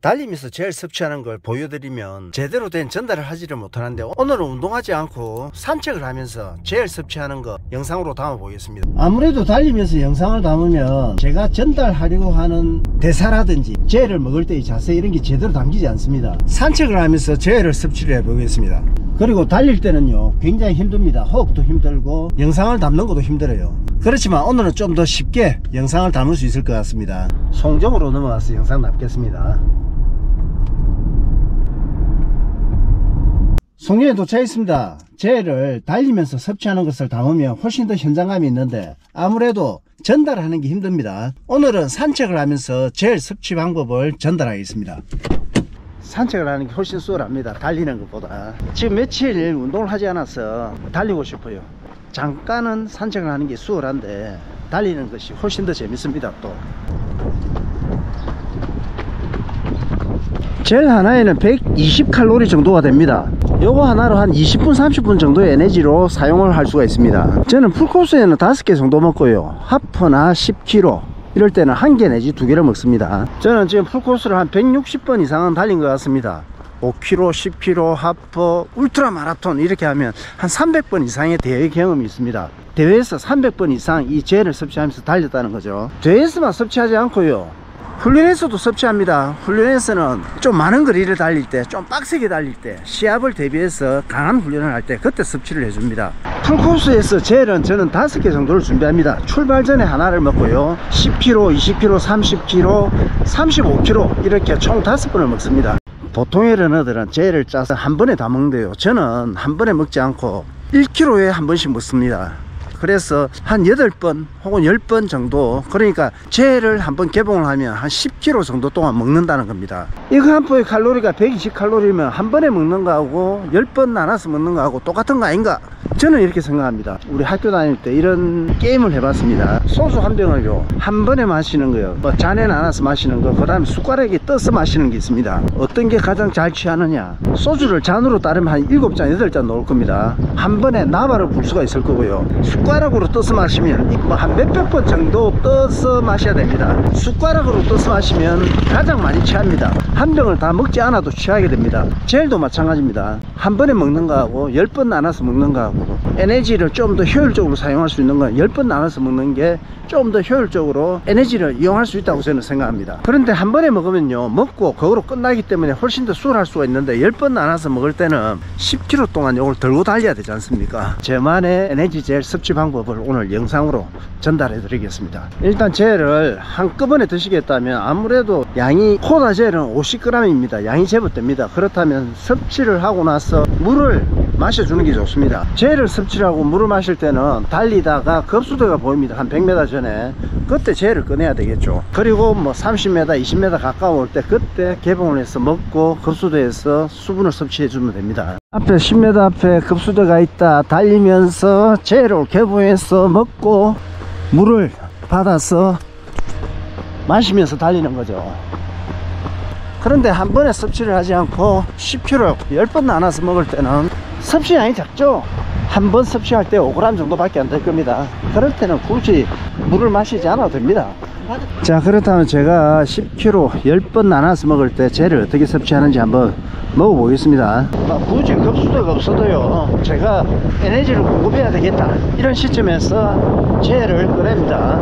달리면서 젤 섭취하는 걸 보여드리면 제대로 된 전달을 하지를 못하는데, 오늘은 운동하지 않고 산책을 하면서 젤 섭취하는 거 영상으로 담아 보겠습니다. 아무래도 달리면서 영상을 담으면 제가 전달하려고 하는 대사라든지 젤을 먹을 때의 자세 이런 게 제대로 담기지 않습니다. 산책을 하면서 젤을 섭취를 해 보겠습니다. 그리고 달릴 때는요 굉장히 힘듭니다. 호흡도 힘들고 영상을 담는 것도 힘들어요. 그렇지만 오늘은 좀 더 쉽게 영상을 담을 수 있을 것 같습니다. 송정으로 넘어가서 영상 남겠습니다. 송정에 도착했습니다. 젤을 달리면서 섭취하는 것을 담으면 훨씬 더 현장감이 있는데 아무래도 전달하는 게 힘듭니다. 오늘은 산책을 하면서 젤 섭취 방법을 전달하겠습니다. 산책을 하는 게 훨씬 수월합니다. 달리는 것보다. 지금 며칠 운동을 하지 않아서 달리고 싶어요. 잠깐은 산책을 하는 게 수월한데 달리는 것이 훨씬 더 재밌습니다. 또 젤 하나에는 120칼로리 정도가 됩니다. 요거 하나로 한 20분 30분 정도의 에너지로 사용을 할 수가 있습니다. 저는 풀코스에는 5개 정도 먹고요, 하프나 10km 이럴 때는 1개 내지 2개를 먹습니다. 저는 지금 풀코스를 한 160번 이상은 달린 것 같습니다. 5km, 10km, 하프, 울트라 마라톤 이렇게 하면 한 300번 이상의 대회 경험이 있습니다. 대회에서 300번 이상 이 젤을 섭취하면서 달렸다는 거죠. 대회에서만 섭취하지 않고요, 훈련에서도 섭취합니다. 훈련에서는 좀 많은 거리를 달릴 때, 좀 빡세게 달릴 때, 시합을 대비해서 강한 훈련을 할 때 그때 섭취를 해줍니다. 풀코스에서 젤은 저는 5개 정도를 준비합니다. 출발 전에 하나를 먹고요, 10km, 20km, 30km, 35km 이렇게 총 5번을 먹습니다. 보통의 러너들은 젤을 짜서 한 번에 다 먹는데요, 저는 한 번에 먹지 않고 1km에 한 번씩 먹습니다. 그래서 한 8번 혹은 10번 정도, 그러니까 젤을 한번 개봉을 하면 한 10kg 정도 동안 먹는다는 겁니다. 이거 한 포의 칼로리가 120칼로리면 한 번에 먹는 거하고 10번 나눠서 먹는 거하고 똑같은 거 아닌가? 저는 이렇게 생각합니다. 우리 학교 다닐 때 이런 게임을 해봤습니다. 소주 한 병을요 한 번에 마시는 거요, 뭐 잔에 나눠서 마시는 거, 그 다음에 숟가락에 떠서 마시는 게 있습니다. 어떤 게 가장 잘 취하느냐, 소주를 잔으로 따르면 한 7잔 8잔 넣을 겁니다. 한 번에 나발을 불 수가 있을 거고요, 숟가락으로 떠서 마시면 뭐 한 몇백 번 정도 떠서 마셔야 됩니다. 숟가락으로 떠서 마시면 가장 많이 취합니다. 한 병을 다 먹지 않아도 취하게 됩니다. 젤도 마찬가지입니다. 한 번에 먹는 거하고 10번 나눠서 먹는 거하고 에너지를 좀 더 효율적으로 사용할 수 있는 건 10번 나눠서 먹는 게 좀 더 효율적으로 에너지를 이용할 수 있다고 저는 생각합니다. 그런데 한 번에 먹으면요, 먹고 그거로 끝나기 때문에 훨씬 더 수월할 수가 있는데 10번 나눠서 먹을 때는 10km 동안 이걸 들고 달려야 되지 않습니까? 저만의 에너지 젤 섭취 방법을 오늘 영상으로 전달해 드리겠습니다. 일단 젤을 한꺼번에 드시겠다면 아무래도 양이, 코다 젤은 50g입니다. 양이 제법 됩니다. 그렇다면 섭취를 하고 나서 물을 마셔주는 게 좋습니다. 젤을 섭취를 하고 물을 마실 때는 달리다가 급수대가 보입니다. 한 100m 전에 그때 젤을 꺼내야 되겠죠. 그리고 뭐 30m 20m 가까울 때 그때 개봉을 해서 먹고 급수대에서 수분을 섭취해 주면 됩니다. 앞에 10m 앞에 급수대가 있다, 달리면서 젤을 개봉해서 먹고 물을 받아서 마시면서 달리는 거죠. 그런데 한 번에 섭취를 하지 않고 10kg 10번 나눠서 먹을 때는 섭취량이 작죠. 한 번 섭취할 때 5g 정도밖에 안 될 겁니다. 그럴 때는 굳이 물을 마시지 않아도 됩니다. 자, 그렇다면 제가 10kg 10번 나눠서 먹을 때 젤을 어떻게 섭취하는지 한번 먹어보겠습니다. 굳이 급수도가 없어도요, 제가 에너지를 공급해야 되겠다 이런 시점에서 젤을 꺼냅니다.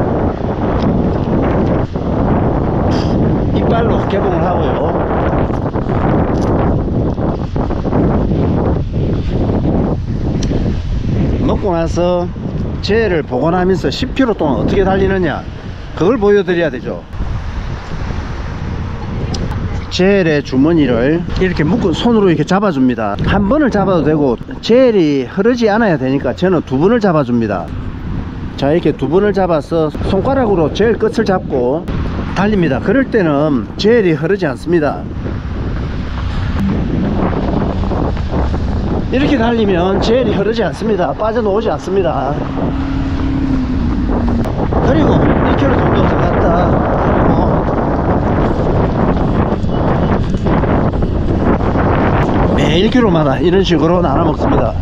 이빨로 개봉을 하고요, 먹고 나서 젤을 보관하면서 10km 동안 어떻게 달리느냐, 그걸 보여드려야 되죠. 젤의 주머니를 이렇게 묶은 손으로 이렇게 잡아줍니다. 한 번을 잡아도 되고 젤이 흐르지 않아야 되니까 저는 2번을 잡아줍니다. 자, 이렇게 2번을 잡아서 손가락으로 젤 끝을 잡고 달립니다. 그럴 때는 젤이 흐르지 않습니다. 이렇게 달리면 젤이 흐르지 않습니다. 빠져나오지 않습니다. 그리고 1km 정도 더 갔다 매 1km마다 이런 식으로 나눠 먹습니다.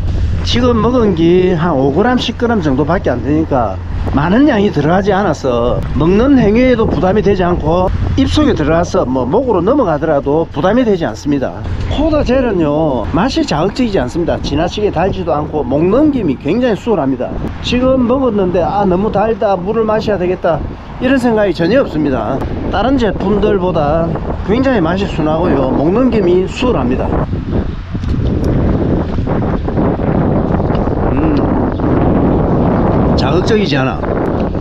지금 먹은 게 한 5g, 10g 정도밖에 안 되니까 많은 양이 들어가지 않아서 먹는 행위에도 부담이 되지 않고 입속에 들어가서 뭐 목으로 넘어가더라도 부담이 되지 않습니다. 코다 젤은요 맛이 자극적이지 않습니다. 지나치게 달지도 않고 목 넘김이 굉장히 수월합니다. 지금 먹었는데 아 너무 달다, 물을 마셔야 되겠다, 이런 생각이 전혀 없습니다. 다른 제품들보다 굉장히 맛이 순하고요, 목 넘김이 수월합니다. 자극적이지 않아.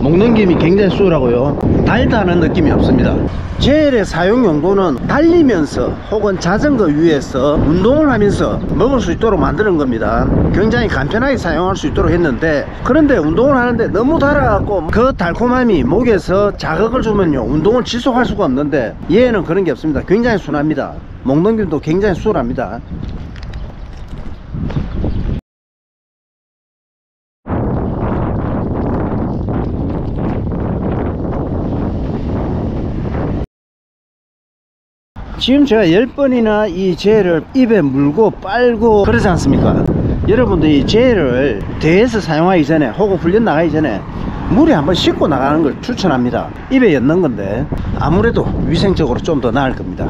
목넘김이 굉장히 수월하고요, 달다는 느낌이 없습니다. 젤의 사용 용도는 달리면서 혹은 자전거 위에서 운동을 하면서 먹을 수 있도록 만드는 겁니다. 굉장히 간편하게 사용할 수 있도록 했는데, 그런데 운동을 하는데 너무 달아갖고 그 달콤함이 목에서 자극을 주면요 운동을 지속할 수가 없는데, 얘는 그런 게 없습니다. 굉장히 순합니다. 목넘김도 굉장히 수월합니다. 지금 제가 10번이나 이 젤을 입에 물고 빨고 그러지 않습니까? 여러분들 이 젤을 대회에서 사용하기 전에 혹은 훈련 나가기 전에 물에 한번 씻고 나가는 걸 추천합니다. 입에 엿는 건데 아무래도 위생적으로 좀 더 나을 겁니다.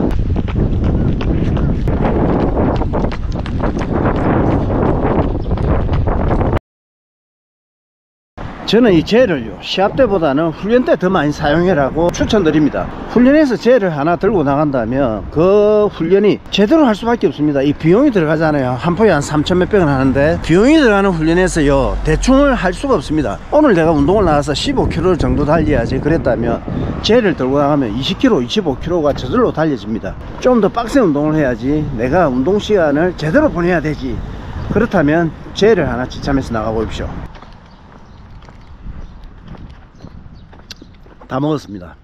저는 이 젤을요 시합 때보다는 훈련 때 더 많이 사용해라고 추천드립니다. 훈련에서 젤을 하나 들고 나간다면 그 훈련이 제대로 할 수밖에 없습니다. 이 비용이 들어가잖아요. 한 포에 한 3천 몇백 원 하는데 비용이 들어가는 훈련에서요 대충을 할 수가 없습니다. 오늘 내가 운동을 나가서 15km 정도 달려야지 그랬다면 젤을 들고 나가면 20km, 25km가 저절로 달려집니다. 좀 더 빡센 운동을 해야지 내가 운동 시간을 제대로 보내야 되지. 그렇다면 젤을 하나 지참해서 나가 보십시오. 다 먹었습니다.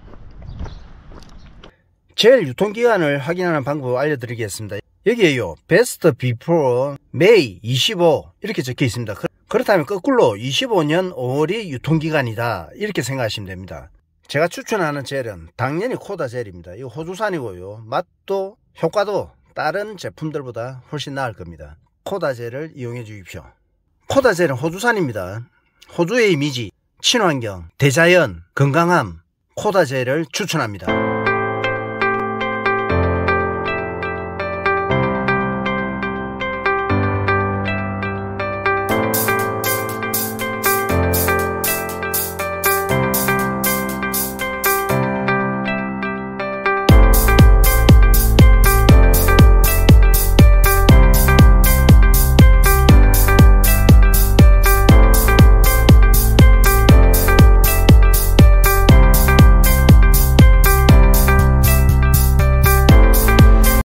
젤 유통기간을 확인하는 방법을 알려드리겠습니다. 여기에요 베스트 비포 메이 25 이렇게 적혀 있습니다. 그렇다면 거꾸로 25년 5월이 유통기간이다 이렇게 생각하시면 됩니다. 제가 추천하는 젤은 당연히 코다 젤입니다. 이거 호주산이고요, 맛도 효과도 다른 제품들보다 훨씬 나을 겁니다. 코다 젤을 이용해 주십시오. 코다 젤은 호주산입니다. 호주의 이미지, 친환경, 대자연, 건강함, 코다 젤을 추천합니다.